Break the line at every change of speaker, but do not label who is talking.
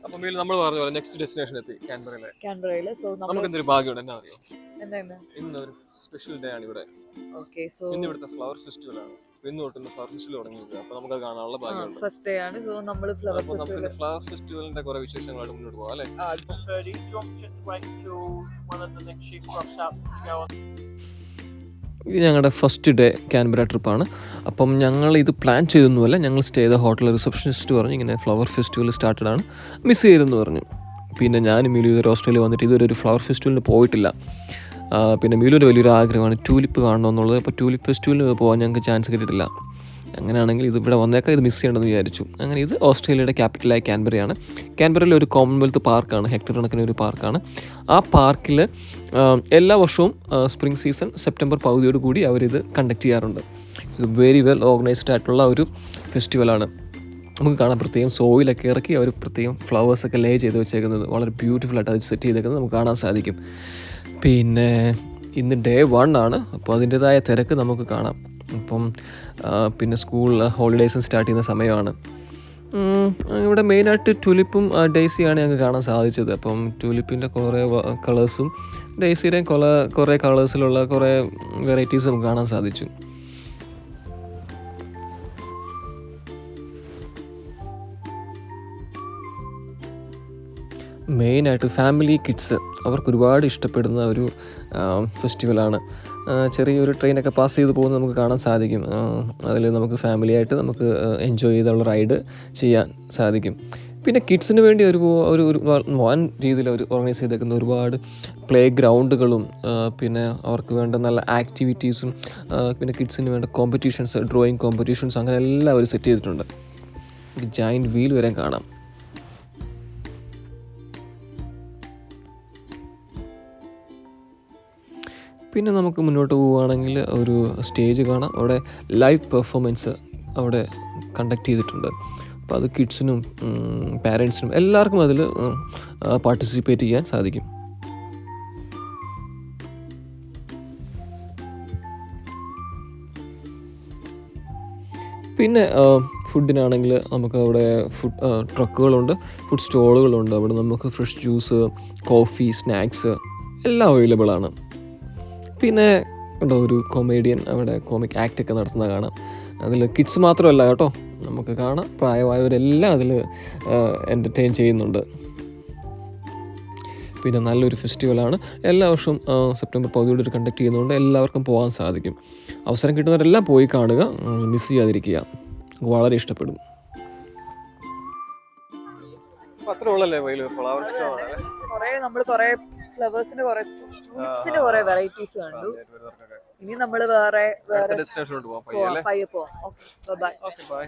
അപ്പം നമ്മൾ പറഞ്ഞ പോലെ നെക്സ്റ്റ് ഡെസ്റ്റിനേഷൻ എത്തി
കാൻബറയിൽ. സോ
നമുക്ക് എന്തൊരു ഭാഗ്യമുണ്ട് എന്നാ അറിയോ,
എന്താ
ഇന്ന് ഒരു സ്പെഷ്യൽ ഡേ ആണ് ഇവിടെ.
ഓക്കെ. സോ
ഇന്ന് ഇവിടുത്തെ ഫ്ലവർ ഫെസ്റ്റിവൽ ആണ്. ഇന്ന് തൊട്ട് ഫ്ലവർ ഫെസ്റ്റിവൽ തുടങ്ങിയത്. അപ്പൊ നമുക്ക് കാണാനുള്ള ഭാഗ്യമുണ്ട്.
ഫസ്റ്റ് ഡേ ആണ്. സോ നമ്മൾ ഫ്ലവർ
അപ്പൊ നമുക്ക്
ഫെസ്റ്റിവൽ.
ഫ്ലവർ ഫെസ്റ്റിവലിന്റെ കുറെ വിശേഷങ്ങളായിട്ട് മുന്നോട്ട് പോകാം അല്ലെ. ഇത് ഞങ്ങളുടെ ഫസ്റ്റ് ഡേ കാൻബറ ട്രിപ്പാണ്. അപ്പം ഞങ്ങൾ ഇത് പ്ലാൻ ചെയ്തൊന്നുമല്ല. ഞങ്ങൾ സ്റ്റേ ചെയ്ത ഹോട്ടൽ റിസപ്ഷനിസ്റ്റ് പറഞ്ഞു ഇങ്ങനെ ഫ്ലവർ ഫെസ്റ്റിവൽ സ്റ്റാർട്ടഡ് ആണ്, മിസ് ചെയ്തെന്ന് പറഞ്ഞു. പിന്നെ ഞാൻ മിലു ഇതുവരെ ഓസ്ട്രേലിയ വന്നിട്ട് ഇതുവരെ ഒരു ഫ്ലവർ ഫെസ്റ്റിവലിന് പോയിട്ടില്ല. പിന്നെ മിലുവിൻ്റെ വലിയൊരു ആഗ്രഹമാണ് ട്യൂലിപ്പ് കാണണമെന്നുള്ളത്. അപ്പോൾ ട്യൂലിപ്പ് ഫെസ്റ്റിവലിന് പോകാൻ ഞങ്ങൾക്ക് ചാൻസ് കിട്ടിയിട്ടില്ല. അങ്ങനെയാണെങ്കിൽ ഇത് ഇവിടെ വന്നേക്കാം, ഇത് മിസ് ചെയ്യണമെന്ന് വിചാരിച്ചു. അങ്ങനെ ഇത് ഓസ്ട്രേലിയയുടെ ക്യാപിറ്റലായ കാൻബറയാണ്. കാൻബറയിൽ ഒരു കോമൺവെൽത്ത് പാർക്കാണ്, ഹെക്ടർ കണക്കിന് ഒരു പാർക്കാണ്. ആ പാർക്കിൽ എല്ലാ വർഷവും സ്പ്രിംഗ് സീസൺ സെപ്റ്റംബർ പകുതിയോട് കൂടി അവരിത് കണ്ടക്ട് ചെയ്യാറുണ്ട്. ഇത് വെരി വെൽ ഓർഗനൈസ്ഡ് ആയിട്ടുള്ള ഒരു ഫെസ്റ്റിവലാണ്. നമുക്ക് കാണാൻ പ്രത്യേകം സോയിലൊക്കെ ഇറക്കി അവർ പ്രത്യേകം ഫ്ലവേഴ്സൊക്കെ ലേ ചെയ്ത് വെച്ചേക്കുന്നത് വളരെ ബ്യൂട്ടിഫുൾ ആയിട്ട് അത് സെറ്റ് ചെയ്തേക്കുന്നത് നമുക്ക് കാണാൻ സാധിക്കും. പിന്നെ ഇന്ന് ഡേ 1 ആണ്. അപ്പോൾ അതിൻ്റേതായ തിരക്ക് നമുക്ക് കാണാം. അപ്പം പിന്നെ സ്കൂളിൽ ഹോളിഡേയ്സും സ്റ്റാർട്ട് ചെയ്യുന്ന സമയമാണ്. ഇവിടെ മെയിനായിട്ട് ട്യൂലിപ്പും ഡെയ്സിയാണ് ഞങ്ങൾക്ക് കാണാൻ സാധിച്ചത്. അപ്പം ട്യൂലിപ്പിൻ്റെ കുറേ കളേഴ്സും ഡെയ്സിയുടെയും കുറേ കളേഴ്സിലുള്ള കുറേ വെറൈറ്റീസ് നമുക്ക് കാണാൻ സാധിച്ചു. മെയിനായിട്ട് ഫാമിലി കിഡ്സ് അവർക്ക് ഒരുപാട് ഇഷ്ടപ്പെടുന്ന ഒരു ഫെസ്റ്റിവലാണ്. ചെറിയൊരു ട്രെയിനൊക്കെ പാസ് ചെയ്ത് പോകുന്നത് നമുക്ക് കാണാൻ സാധിക്കും. അതിൽ നമുക്ക് ഫാമിലിയായിട്ട് നമുക്ക് എൻജോയ് ചെയ്തുള്ള റൈഡ് ചെയ്യാൻ സാധിക്കും. പിന്നെ കിഡ്സിന് വേണ്ടി ഒരു വൻ രീതിയിൽ അവർ ഓർഗനൈസ് ചെയ്തേക്കുന്ന ഒരുപാട് പ്ലേ ഗ്രൗണ്ടുകളും പിന്നെ അവർക്ക് വേണ്ട നല്ല ആക്ടിവിറ്റീസും പിന്നെ കിഡ്സിന് വേണ്ട കോമ്പറ്റീഷൻസ്, ഡ്രോയിങ് കോമ്പറ്റീഷൻസ് അങ്ങനെ എല്ലാം അവർ സെറ്റ് ചെയ്തിട്ടുണ്ട്. ജയൻറ്റ് വീൽ വരെ കാണാം. പിന്നെ നമുക്ക് മുന്നോട്ട് പോവുകയാണെങ്കിൽ ഒരു സ്റ്റേജ് കാണാം. അവിടെ ലൈവ് പെർഫോമൻസ് അവിടെ കണ്ടക്ട് ചെയ്തിട്ടുണ്ട്. അപ്പോൾ അത് കിഡ്സിനും പാരൻസിനും എല്ലാവർക്കും അതിൽ പാർട്ടിസിപ്പേറ്റ് ചെയ്യാൻ സാധിക്കും. പിന്നെ ഫുഡിനാണെങ്കിൽ നമുക്ക് അവിടെ ഫുഡ് ട്രക്കുകളുണ്ട്, ഫുഡ് സ്റ്റോളുകളുണ്ട്. അവിടെ നമുക്ക് ഫ്രഷ് ജ്യൂസ്, കോഫി, സ്നാക്സ് എല്ലാം അവൈലബിൾ ആണ്. പിന്നെ ഉണ്ടോ ഒരു കൊമേഡിയൻ അവിടെ കോമിക് ആക്റ്റൊക്കെ നടത്തുന്നത് കാണാം. അതിൽ കിഡ്സ് മാത്രമല്ല കേട്ടോ, നമുക്ക് കാണാം പ്രായമായവരെല്ലാം അതിൽ എൻ്റർടൈൻ ചെയ്യുന്നുണ്ട്. പിന്നെ നല്ലൊരു ഫെസ്റ്റിവലാണ്. എല്ലാ വർഷവും സെപ്റ്റംബർ 10 കണ്ടക്ട് ചെയ്യുന്നതുകൊണ്ട് എല്ലാവർക്കും പോകാൻ സാധിക്കും. അവസരം കിട്ടുന്നവരെല്ലാം പോയി കാണുക, മിസ് ചെയ്യാതിരിക്കുക, വളരെ ഇഷ്ടപ്പെടും.
കുറേ ഫ്ലവേഴ്സിന്റെ കുറെ വെറൈറ്റീസ് കണ്ടു. ഇനി നമ്മൾ വേറെ പയ്യെ പോവാം. Okay bye.